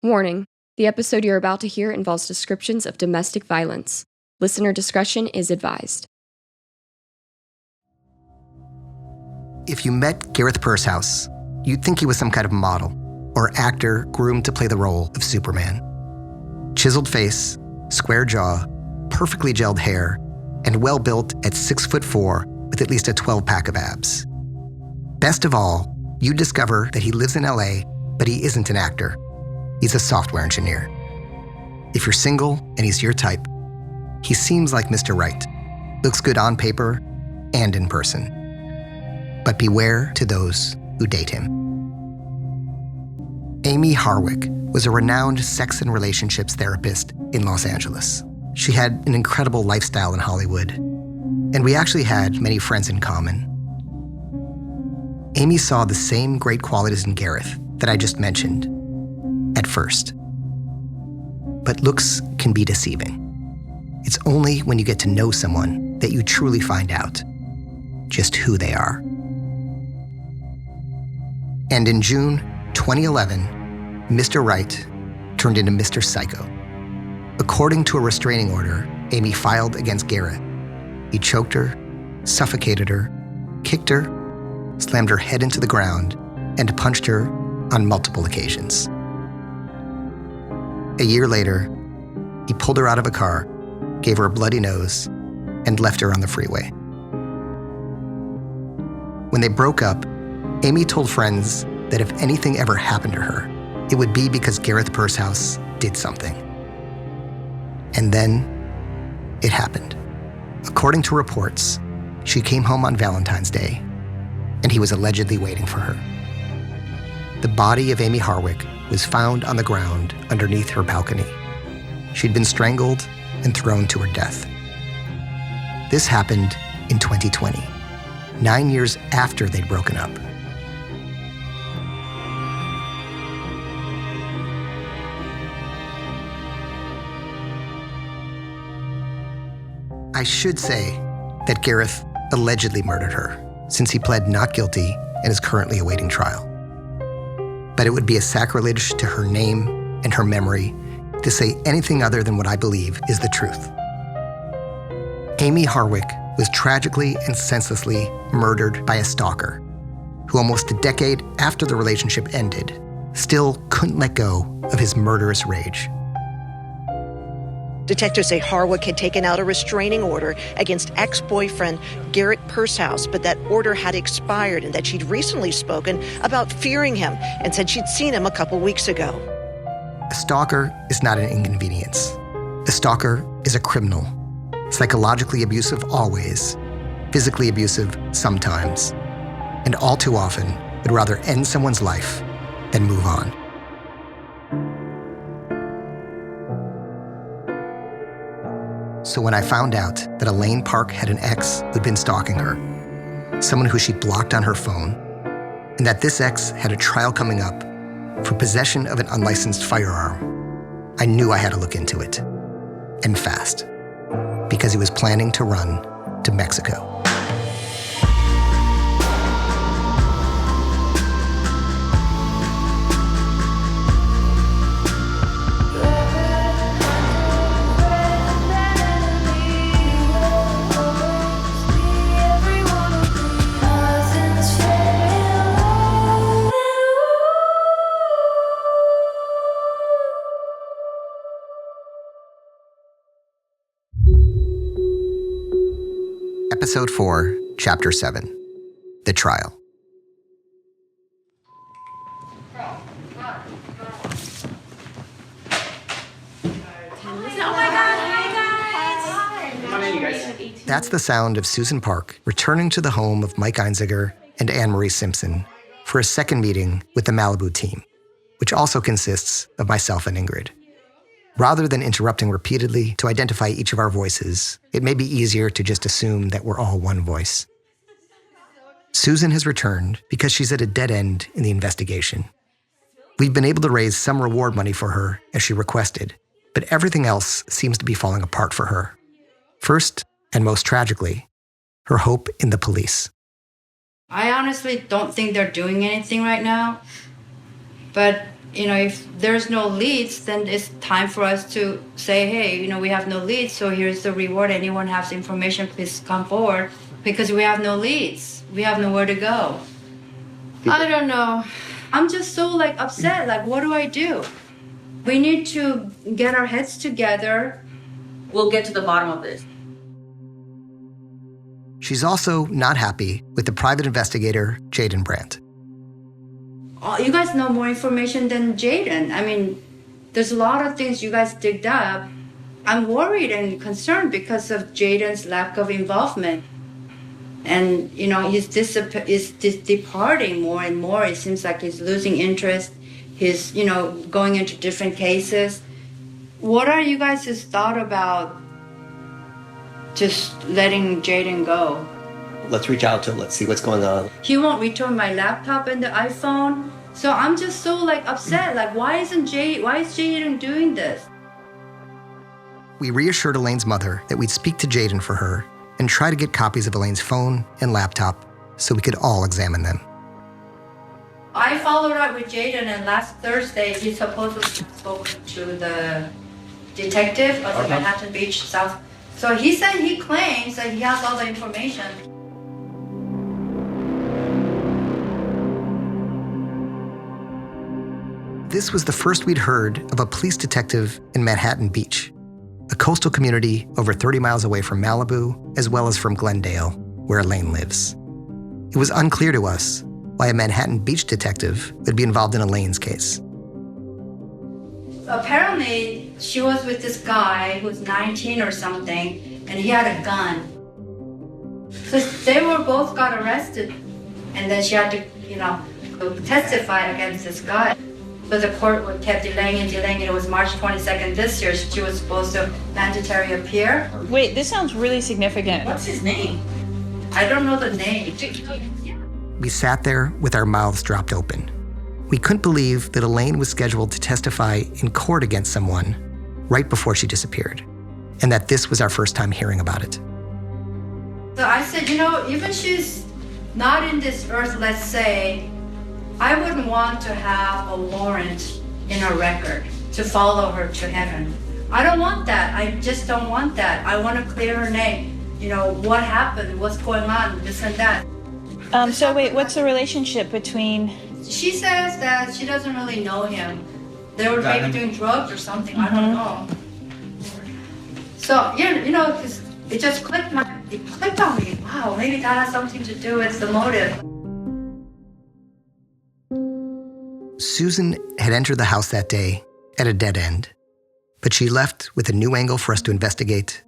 Warning: the episode you're about to hear involves descriptions of domestic violence. Listener discretion is advised. If you met Gareth Pursehouse, you'd think he was some kind of model or actor groomed to play the role of Superman. Chiseled face, square jaw, perfectly gelled hair, and well-built at 6'4" with at least a 12-pack of abs. Best of all, you discover that he lives in LA, but he isn't an actor. He's a software engineer. If you're single and he's your type, he seems like Mr. Right. Looks good on paper and in person. But beware to those who date him. Amy Harwick was a renowned sex and relationships therapist in Los Angeles. She had an incredible lifestyle in Hollywood, and we actually had many friends in common. Amy saw the same great qualities in Gareth that I just mentioned at first. But looks can be deceiving. It's only when you get to know someone that you truly find out just who they are. And in June 2011, Mr. Right turned into Mr. Psycho. According to a restraining order Amy filed against Gareth, he choked her, suffocated her, kicked her, slammed her head into the ground, and punched her on multiple occasions. A year later, he pulled her out of a car, gave her a bloody nose, and left her on the freeway. When they broke up, Amy told friends that if anything ever happened to her, it would be because Gareth Pursehouse did something. And then it happened. According to reports, she came home on Valentine's Day, and he was allegedly waiting for her. The body of Amy Harwick was found on the ground underneath her balcony. She'd been strangled and thrown to her death. This happened in 2020, 9 years after they'd broken up. I should say that Gareth allegedly murdered her, since he pled not guilty and is currently awaiting trial. But it would be a sacrilege to her name and her memory to say anything other than what I believe is the truth. Amy Harwick was tragically and senselessly murdered by a stalker who almost a decade after the relationship ended still couldn't let go of his murderous rage. Detectives say Harwick had taken out a restraining order against ex-boyfriend Gareth Pursehouse, but that order had expired and that she'd recently spoken about fearing him and said she'd seen him a couple weeks ago. A stalker is not an inconvenience. A stalker is a criminal, psychologically abusive always, physically abusive sometimes, and all too often would rather end someone's life than move on. So when I found out that Elaine Park had an ex who'd been stalking her, someone who she blocked on her phone, and that this ex had a trial coming up for possession of an unlicensed firearm, I knew I had to look into it, and fast, because he was planning to run to Mexico. Episode 4, Chapter 7, The Trial. That's the sound of Susan Park returning to the home of Mike Einziger and Anne-Marie Simpson for a second meeting with the Malibu team, which also consists of myself and Ingrid. Rather than interrupting repeatedly to identify each of our voices, it may be easier to just assume that we're all one voice. Susan has returned because she's at a dead end in the investigation. We've been able to raise some reward money for her as she requested, but everything else seems to be falling apart for her. First, and most tragically, her hope in the police. I honestly don't think they're doing anything right now, but If there's no leads, then it's time for us to say, hey, we have no leads, so here's the reward. Anyone has information, please come forward, because we have no leads. We have nowhere to go. I don't know. I'm just so upset. What do I do? We need to get our heads together. We'll get to the bottom of this. She's also not happy with the private investigator, Jaden Brandt. You guys know more information than Jaden. There's a lot of things you guys digged up. I'm worried and concerned because of Jaden's lack of involvement. And, he's departing more and more. It seems like he's losing interest. He's, going into different cases. What are you guys' thought about just letting Jaden go? Let's reach out to him. Let's see what's going on. He won't return my laptop and the iPhone. So I'm just so upset. Why is Jaden doing this? We reassured Elaine's mother that we'd speak to Jaden for her and try to get copies of Elaine's phone and laptop so we could all examine them. I followed up with Jaden, and last Thursday he supposedly spoke to the detective of the Manhattan Beach South. So he said he claims that he has all the information. This was the first we'd heard of a police detective in Manhattan Beach, a coastal community over 30 miles away from Malibu, as well as from Glendale, where Elaine lives. It was unclear to us why a Manhattan Beach detective would be involved in Elaine's case. Apparently, she was with this guy who's 19 or something, and he had a gun. So they both got arrested, and then she had to, go testify against this guy. But the court kept delaying. It was March 22nd this year. She was supposed to mandatory appear. Wait, this sounds really significant. What's his name? I don't know the name. We sat there with our mouths dropped open. We couldn't believe that Elaine was scheduled to testify in court against someone right before she disappeared, and that this was our first time hearing about it. So I said, even she's not in this earth, let's say, I wouldn't want to have a warrant in a record to follow her to heaven. I don't want that. I just don't want that. I want to clear her name. What happened, what's going on, this and that. So wait, what's the relationship between... She says that she doesn't really know him. They were maybe doing drugs or something, I don't know. So, because it just clicked on me. Wow, maybe that has something to do with the motive. Susan had entered the house that day at a dead end, but she left with a new angle for us to investigate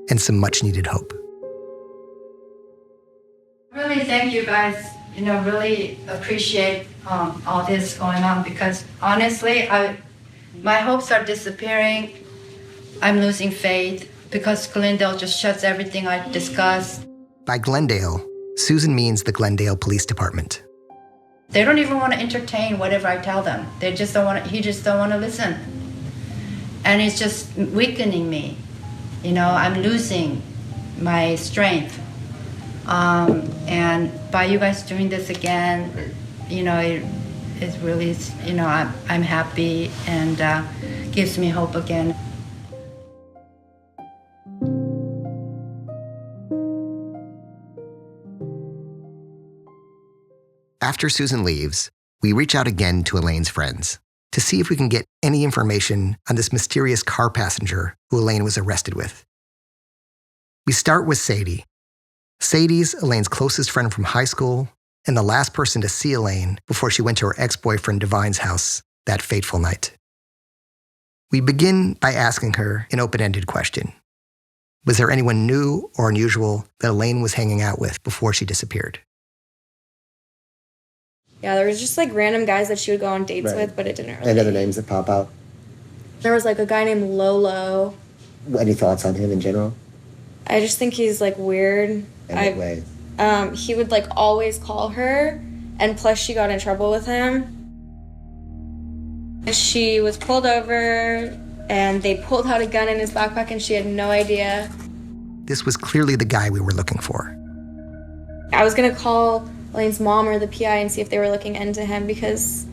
and some much-needed hope. Really thank you guys. Really appreciate all this going on, because honestly, my hopes are disappearing. I'm losing faith because Glendale just shuts everything I discuss. By Glendale, Susan means the Glendale Police Department. They don't even want to entertain whatever I tell them. They just don't want to, he just don't want to listen. And it's just weakening me. I'm losing my strength. And by you guys doing this again, it's really, I'm happy and gives me hope again. After Susan leaves, we reach out again to Elaine's friends to see if we can get any information on this mysterious car passenger who Elaine was arrested with. We start with Sadie. Sadie's Elaine's closest friend from high school and the last person to see Elaine before she went to her ex-boyfriend Divine's house that fateful night. We begin by asking her an open-ended question. Was there anyone new or unusual that Elaine was hanging out with before she disappeared? Yeah, there was just random guys that she would go on dates with, but it didn't really... Any other names that pop out? There was a guy named Lolo. Any thoughts on him in general? I just think he's weird. In what way? He would always call her, and plus she got in trouble with him. She was pulled over, and they pulled out a gun in his backpack, and she had no idea. This was clearly the guy we were looking for. I was gonna call Elaine's mom or the PI and see if they were looking into him, because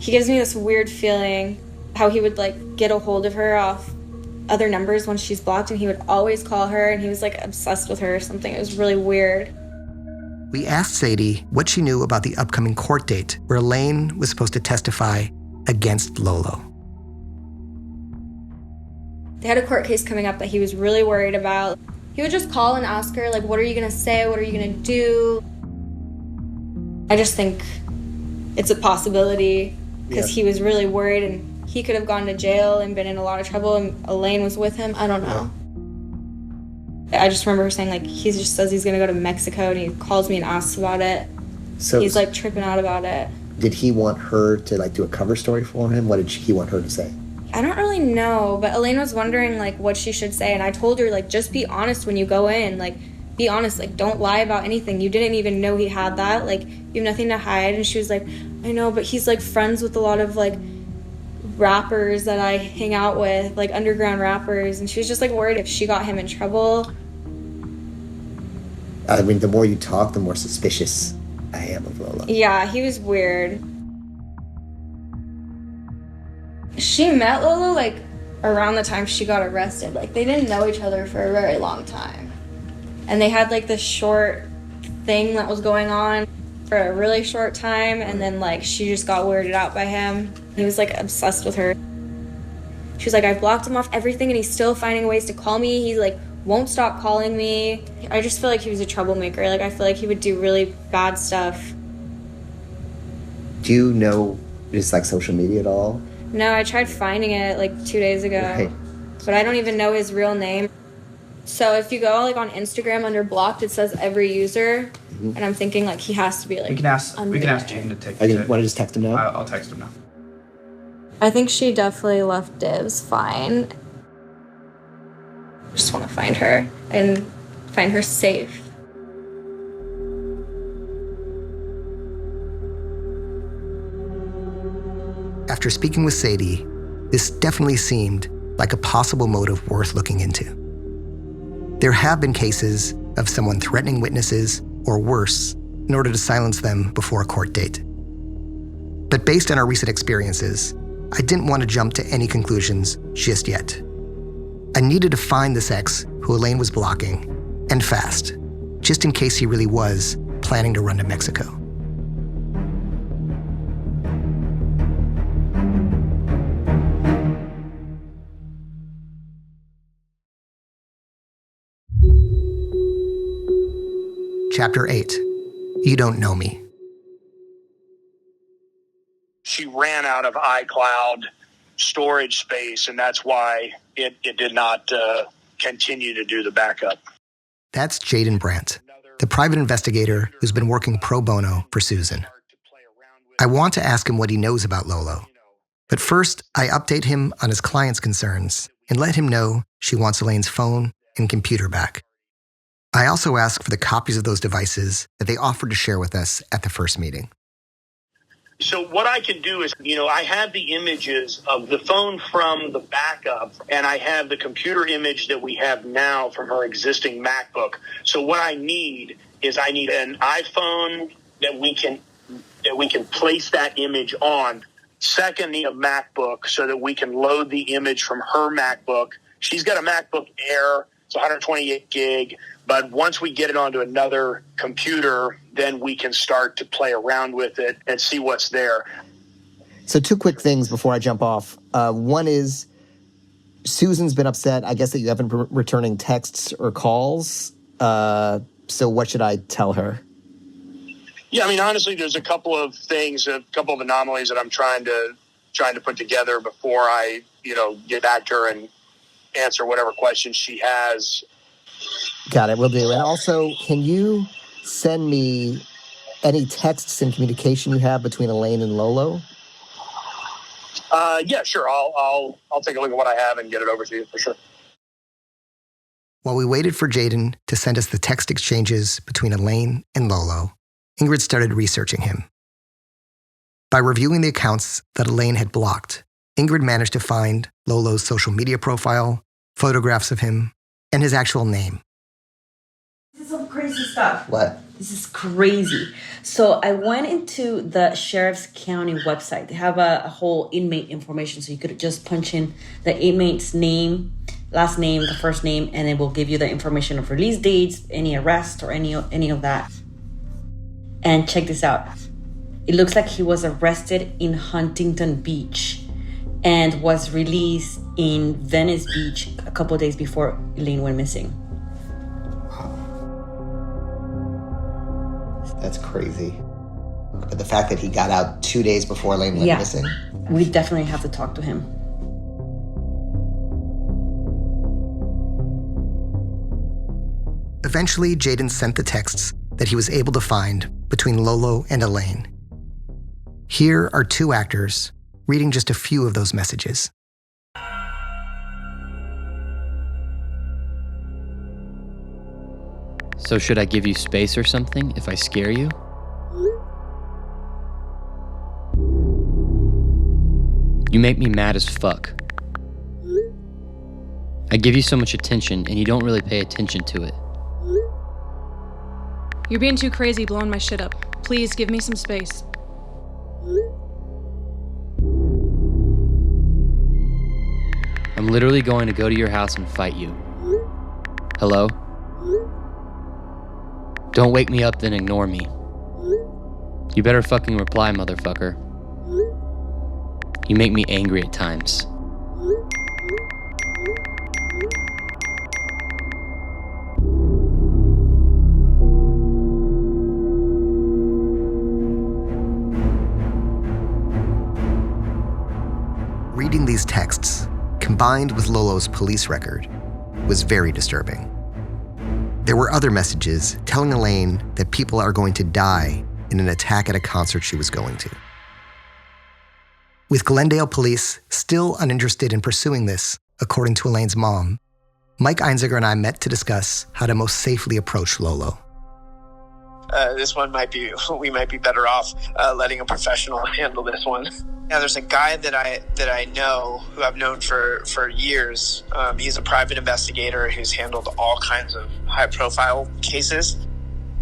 He gives me this weird feeling how he would like get a hold of her off other numbers when she's blocked, and he would always call her, and he was like obsessed with her or something. It was really weird. We asked Sadie what she knew about the upcoming court date where Elaine was supposed to testify against Lolo. They had a court case coming up that he was really worried about. He would just call and ask her, like, what are you gonna say? What are you gonna do? I just think it's a possibility because he was really worried, and he could have gone to jail and been in a lot of trouble, and Elaine was with him. I don't know. I just remember her saying, like, he just says he's gonna go to Mexico, and he calls me and asks about it. So he's like tripping out about it. Did he want her to like do a cover story for him? What did he want her to say? I don't really know, but Elaine was wondering like what she should say, and I told her like just be honest when you go in, like be honest, like don't lie about anything. You didn't even know he had that, like you have nothing to hide. And she was like, I know, but he's like friends with a lot of like rappers that I hang out with, like underground rappers, and she was just like worried if she got him in trouble. I mean, the more you talk, the more suspicious I am of Lolo. Yeah, he was weird. She met Lolo like around the time she got arrested. Like they didn't know each other for a very long time. And they had like this short thing that was going on for a really short time, and then like she just got weirded out by him. He was like obsessed with her. She was like, I've blocked him off everything and he's still finding ways to call me. He like won't stop calling me. I just feel like he was a troublemaker. Like I feel like he would do really bad stuff. Do you know his like social media at all? No, I tried finding it like 2 days ago, Right. But I don't even know his real name. So if you go like on Instagram under blocked, it says every user, and I'm thinking like he has to be like. We can ask under Jane to take. Want to just text him now? I'll text him now. I think she definitely left dibs fine. Just want to find her and find her safe. After speaking with Sadie, this definitely seemed like a possible motive worth looking into. There have been cases of someone threatening witnesses, or worse, in order to silence them before a court date. But based on our recent experiences, I didn't want to jump to any conclusions just yet. I needed to find this ex who Elaine was blocking, and fast, just in case he really was planning to run to Mexico. Chapter 8, You Don't Know Me. She ran out of iCloud storage space, and that's why it did not continue to do the backup. That's Jaden Brandt, the private investigator who's been working pro bono for Susan. I want to ask him what he knows about Lolo, but first I update him on his client's concerns and let him know she wants Elaine's phone and computer back. I also ask for the copies of those devices that they offered to share with us at the first meeting. So what I can do is, I have the images of the phone from the backup, and I have the computer image that we have now from her existing MacBook. So what I need is an iPhone that we can place that image on. Second, a MacBook so that we can load the image from her MacBook. She's got a MacBook Air. It's 128 gig. But once we get it onto another computer, then we can start to play around with it and see what's there. So 2 quick things before I jump off. One is Susan's been upset, I guess, that you haven't been returning texts or calls. So what should I tell her? Yeah, honestly, there's a couple of things, a couple of anomalies that I'm trying to put together before I, get back to her and answer whatever questions she has. Got it, will do. And also, can you send me any texts and communication you have between Elaine and Lolo? Yeah, sure. I'll take a look at what I have and get it over to you for sure. While we waited for Jaden to send us the text exchanges between Elaine and Lolo, Ingrid started researching him. By reviewing the accounts that Elaine had blocked, Ingrid managed to find Lolo's social media profile, photographs of him, and his actual name. This is some crazy stuff. What? This is crazy. So I went into the Sheriff's County website. They have a whole inmate information, so you could just punch in the inmate's name, last name, the first name, and it will give you the information of release dates, any arrest, or any of that. And check this out. It looks like he was arrested in Huntington Beach and was released in Venice Beach a couple of days before Elaine went missing. That's crazy. But the fact that he got out 2 days before Elaine went missing. We definitely have to talk to him. Eventually, Jaden sent the texts that he was able to find between Lolo and Elaine. Here are two actors reading just a few of those messages. So should I give you space or something if I scare you? You make me mad as fuck. I give you so much attention and you don't really pay attention to it. You're being too crazy blowing my shit up. Please give me some space. I'm literally going to go to your house and fight you. Hello? Don't wake me up, then ignore me. You better fucking reply, motherfucker. You make me angry at times. Reading these texts, combined with Lolo's police record, was very disturbing. There were other messages telling Elaine that people are going to die in an attack at a concert she was going to. With Glendale police still uninterested in pursuing this, according to Elaine's mom, Mike Einziger and I met to discuss how to most safely approach Lolo. We might be better off letting a professional handle this one. Yeah, there's a guy that I know, who I've known for years. He's a private investigator who's handled all kinds of high-profile cases.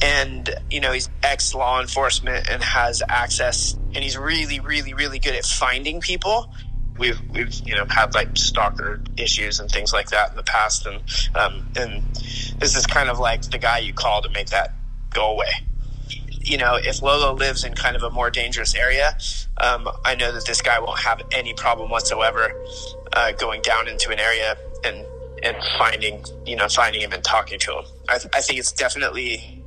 And, he's ex-law enforcement and has access, and he's really, really, really good at finding people. We've had like stalker issues and things like that in the past, and this is kind of like the guy you call to make that go away. If Lolo lives in kind of a more dangerous area, I know that this guy won't have any problem whatsoever going down into an area and finding him and talking to him. I think it's definitely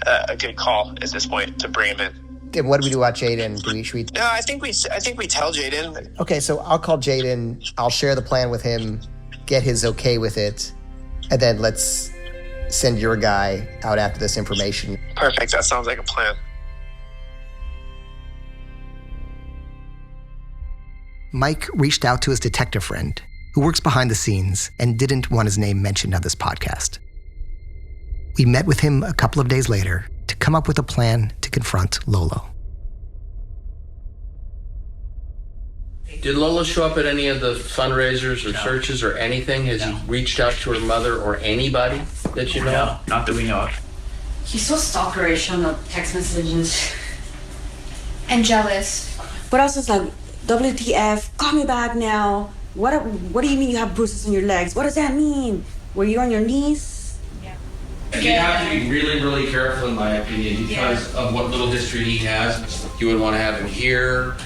a good call at this point to bring him in. And what do we do about Jaden? No, I think we tell Jaden. Okay, so I'll call Jaden. I'll share the plan with him, get his okay with it, and then let's send your guy out after this information. Perfect. That sounds like a plan. Mike reached out to his detective friend, who works behind the scenes and didn't want his name mentioned on this podcast. We met with him a couple of days later to come up with a plan to confront Lolo. Did Lola show up at any of the fundraisers or searches or anything? Has he reached out to her mother or anybody that you know? No, not that we know of. He's so stalkerish on the text messages. And jealous. What else is like, WTF, call me back now. What do you mean you have bruises on your legs? What does that mean? Were you on your knees? Yeah. You have to be really, really careful, in my opinion, because of what little history he has. You would want to have him here.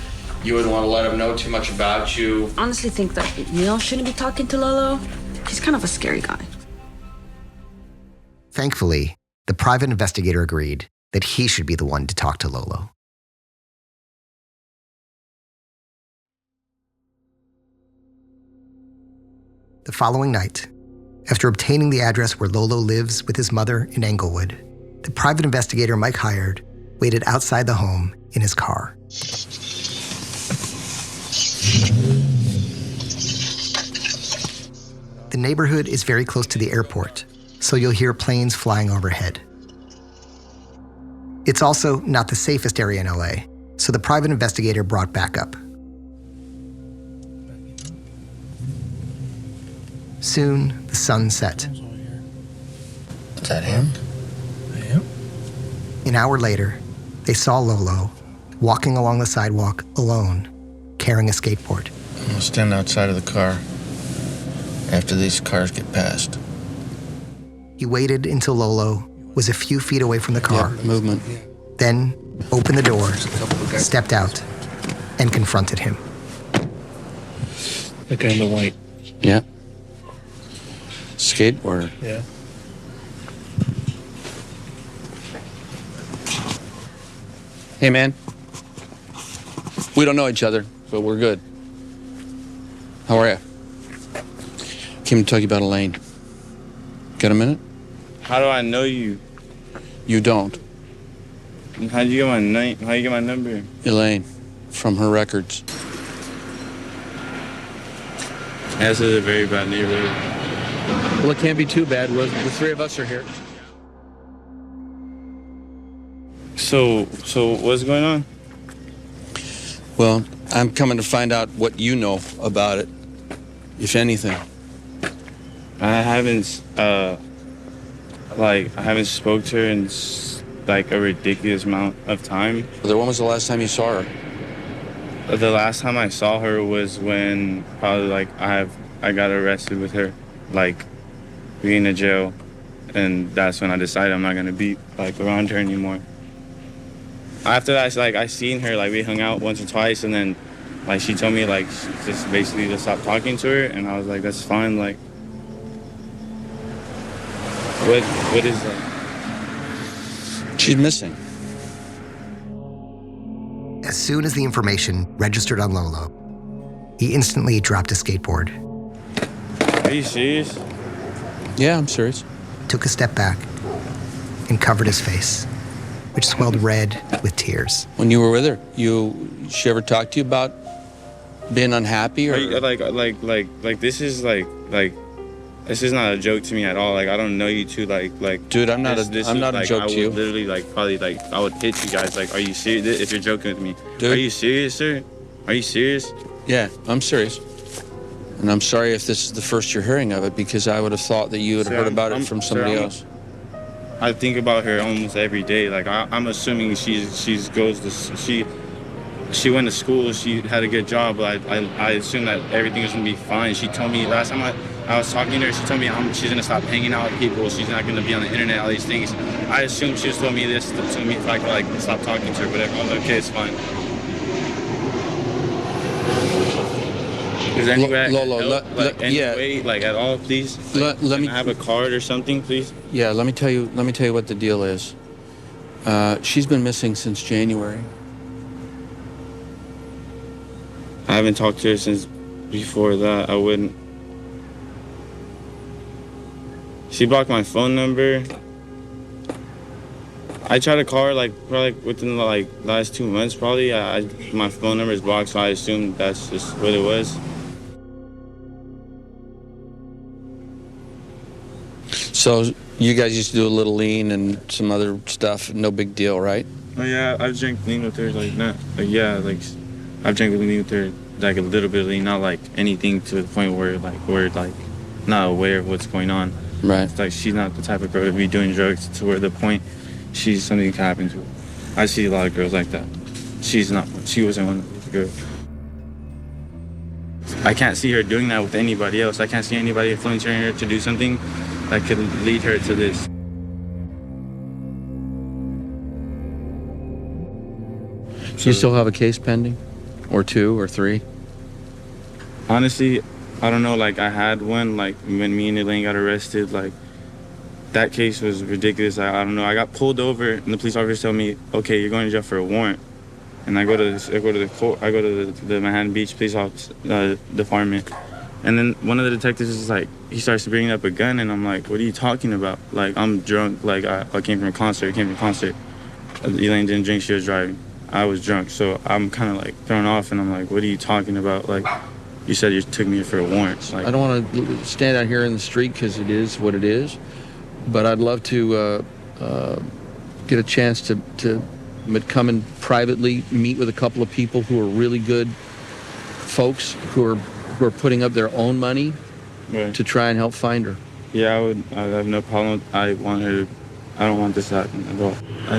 You wouldn't want to let him know too much about you. Honestly think that Neil shouldn't be talking to Lolo. He's kind of a scary guy. Thankfully, the private investigator agreed that he should be the one to talk to Lolo. The following night, after obtaining the address where Lolo lives with his mother in Englewood, the private investigator Mike hired waited outside the home in his car. The neighborhood is very close to the airport, so you'll hear planes flying overhead. It's also not the safest area in LA, so the private investigator brought backup. Soon, the sun set. Is that him? An hour later, they saw Lolo walking along the sidewalk alone, carrying a skateboard. I'm gonna stand outside of the car after these cars get past. He waited until Lolo was a few feet away from the car. Yep, movement. Then opened the door, stepped out, and confronted him. The guy in the white. Yeah. Skateboarder. Yeah. Hey, man. We don't know each other, but we're good. How are you? Came to talk to you about Elaine. Got a minute? How do I know you? You don't. How'd you get my name? How you get my number? Elaine, from her records. This is a very bad neighborhood. Well, it can't be too bad. The three of us are here. So what's going on? Well, I'm coming to find out what you know about it, if anything. I haven't spoke to her in like a ridiculous amount of time. When was the last time you saw her? The last time I saw her was when probably like I got arrested with her, like being in jail, and that's when I decided I'm not gonna be like around her anymore. After that, I seen her, like we hung out once or twice, and then like she told me like just basically to stop talking to her, and I was like, that's fine. Like, what is that? She's missing. As soon as the information registered on Lolo, he instantly dropped a skateboard. Are you serious? Yeah, I'm serious. Took a step back and covered his face, which swelled red with tears. When you were with her, she ever talked to you about being unhappy, or this is this is not a joke to me at all. Like, I don't know you two. Like. Dude, I'm not a joke to you. I would literally probably I would hit you guys. Like, are you serious? If you're joking with me, dude. Are you serious, sir? Are you serious? Yeah, I'm serious. And I'm sorry if this is the first you're hearing of it, because I would have thought that you had heard about it from somebody else. I think about her almost every day. Like, I'm assuming she went to school, she had a good job, but I assume that everything was gonna be fine. She told me last time I was talking to her, she told me she's gonna stop hanging out with people, she's not gonna be on the internet, all these things. I assumed she was told me this to me if I could stop talking to her, whatever. I was like, okay, it's fine. Is there any way I can help, any way, at all, please? Let me have a card or something, please. Yeah, let me tell you what the deal is. She's been missing since January. I haven't talked to her since before that. I wouldn't. She blocked my phone number. I tried to call her probably within the last 2 months probably. My phone number is blocked, so I assumed that's just what it was. So you guys used to do a little lean and some other stuff, no big deal, right? Oh yeah, I've drank lean with her, I've drank lean with her, a little bit of lean, not anything to the point where we're not aware of what's going on. Right. It's she's not the type of girl to be doing drugs to where the point something can happen to her. I see a lot of girls like that. She wasn't one of the girls. I can't see her doing that with anybody else. I can't see anybody influencing her to do something that could lead her to this. Do you still have a case pending? Or 2 or 3? Honestly, I don't know. I had one, when me and Elaine got arrested, that case was ridiculous. I don't know. I got pulled over, and the police officer told me, okay, you're going to jail for a warrant. And I go to the Manhattan Beach Police Office Department. And then one of the detectives is he starts bringing up a gun, and I'm like, what are you talking about? I'm drunk. I came from a concert. Elaine didn't drink, she was driving. I was drunk, so I'm kind of thrown off, and I'm like, what are you talking about? You said you took me for a warrant. I don't want to stand out here in the street because it is what it is, but I'd love to get a chance to come and privately meet with a couple of people who are really good folks who are putting up their own money to try and help find her. Yeah, I have no problem. I want her I don't want this to happen at all. I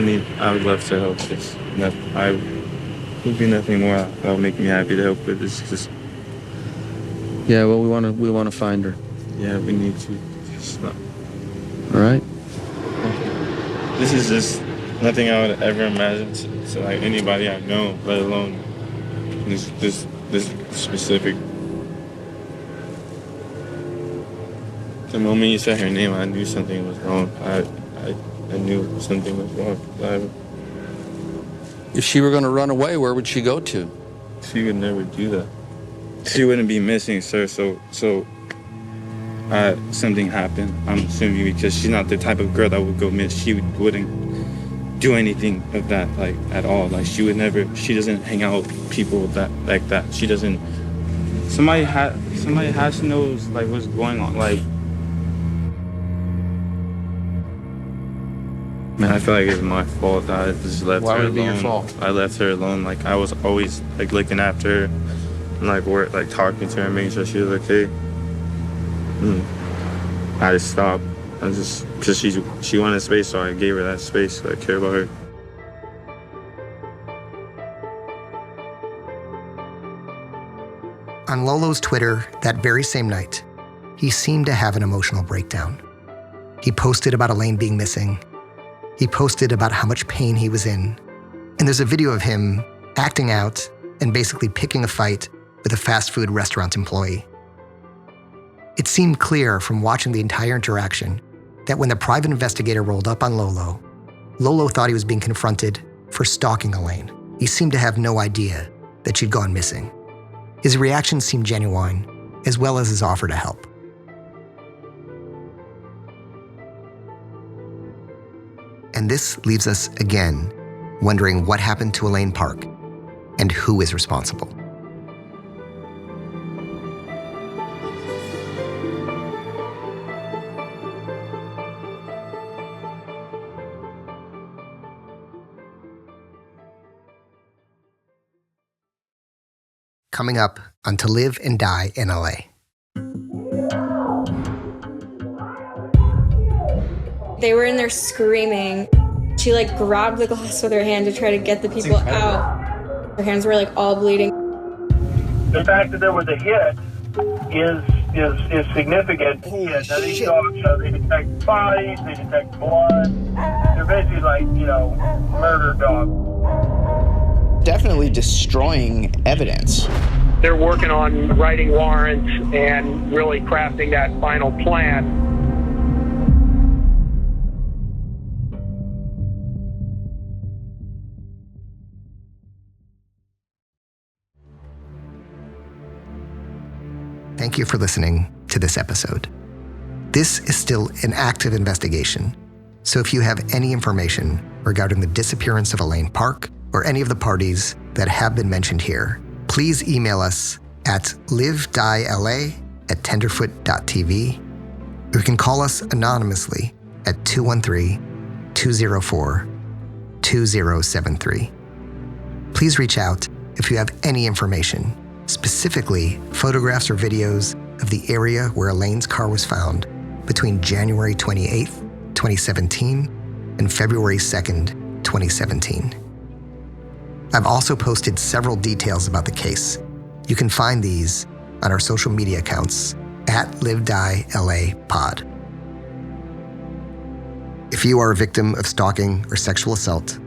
would love to help this. I would be nothing more that would make me happy to help with this. Just Yeah, well, we want to find her. yeah, we need to. All right. This is just nothing I would ever imagine to like anybody I know, let alone this specific. The moment you said her name, I knew something was wrong. I knew something was wrong. If she were going to run away, where would she go to? She would never do that. She wouldn't be missing, sir. So something happened. I'm assuming because she's not the type of girl that would go miss. She wouldn't do anything of that like at all. Like she would never. She doesn't hang out with people that like that. She doesn't. Somebody has to know like what's going on. Like. Man, I feel like it's my fault that I just left her alone. Why would it be your fault? I left her alone. Like I was always like looking after her and like talking to her, making sure she was okay. I just stopped. Because she wanted space, so I gave her that space. So I care about her. On Lolo's Twitter that very same night, he seemed to have an emotional breakdown. He posted about Elaine being missing. He posted about how much pain he was in. And there's a video of him acting out and basically picking a fight with a fast food restaurant employee. It seemed clear from watching the entire interaction that when the private investigator rolled up on Lolo, Lolo thought he was being confronted for stalking Elaine. He seemed to have no idea that she'd gone missing. His reaction seemed genuine, as well as his offer to help. And this leaves us again wondering what happened to Elaine Park and who is responsible. Coming up on To Live and Die in LA. They were in there screaming. She like grabbed the glass with her hand to try to get the people out. Her hands were like all bleeding. The fact that there was a hit is significant. Now these dogs, they detect bodies, they detect blood. They're basically like, murder dogs. Definitely destroying evidence. They're working on writing warrants and really crafting that final plan. Thank you for listening to this episode. This is still an active investigation, so if you have any information regarding the disappearance of Elaine Park or any of the parties that have been mentioned here, please email us at livediela@tenderfoot.tv, or you can call us anonymously at 213-204-2073. Please reach out if you have any information, specifically photographs or videos of the area where Elaine's car was found between January 28th, 2017 and February 2nd, 2017. I've also posted several details about the case. You can find these on our social media accounts at LiveDieLAPod. If you are a victim of stalking or sexual assault,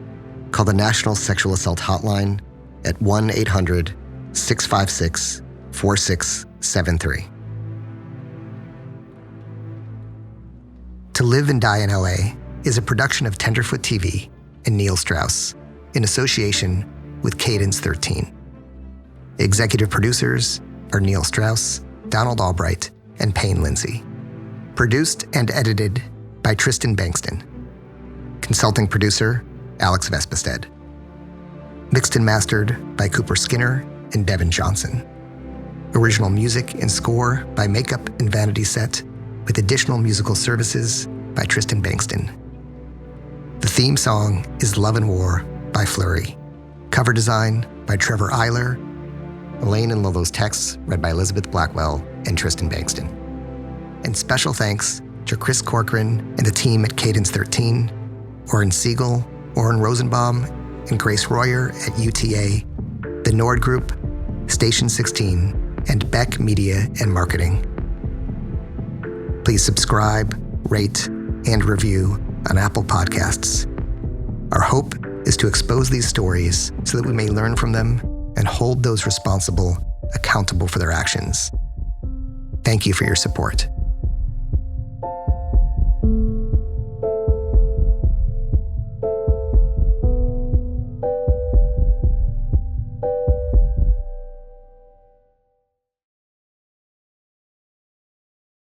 call the National Sexual Assault Hotline at 1-800-656-4673. To Live and Die in LA is a production of Tenderfoot TV and Neil Strauss in association with Cadence 13. Executive producers are Neil Strauss, Donald Albright, and Payne Lindsay. Produced and edited by Tristan Bankston. Consulting producer, Alex Vespestead. Mixed and mastered by Cooper Skinner and Devin Johnson. Original music and score by Makeup and Vanity Set, with additional musical services by Tristan Bankston. The theme song is Love and War by Flurry. Cover design by Trevor Eiler. Elaine and Lolo's texts read by Elizabeth Blackwell and Tristan Bankston. And special thanks to Chris Corcoran and the team at Cadence 13 Oren Siegel, Oren Rosenbaum, and Grace Royer at UTA, the Nord Group, Station 16, and Beck Media and Marketing. Please subscribe, rate, and review on Apple Podcasts. Our hope is to expose these stories so that we may learn from them and hold those responsible accountable for their actions. Thank you for your support.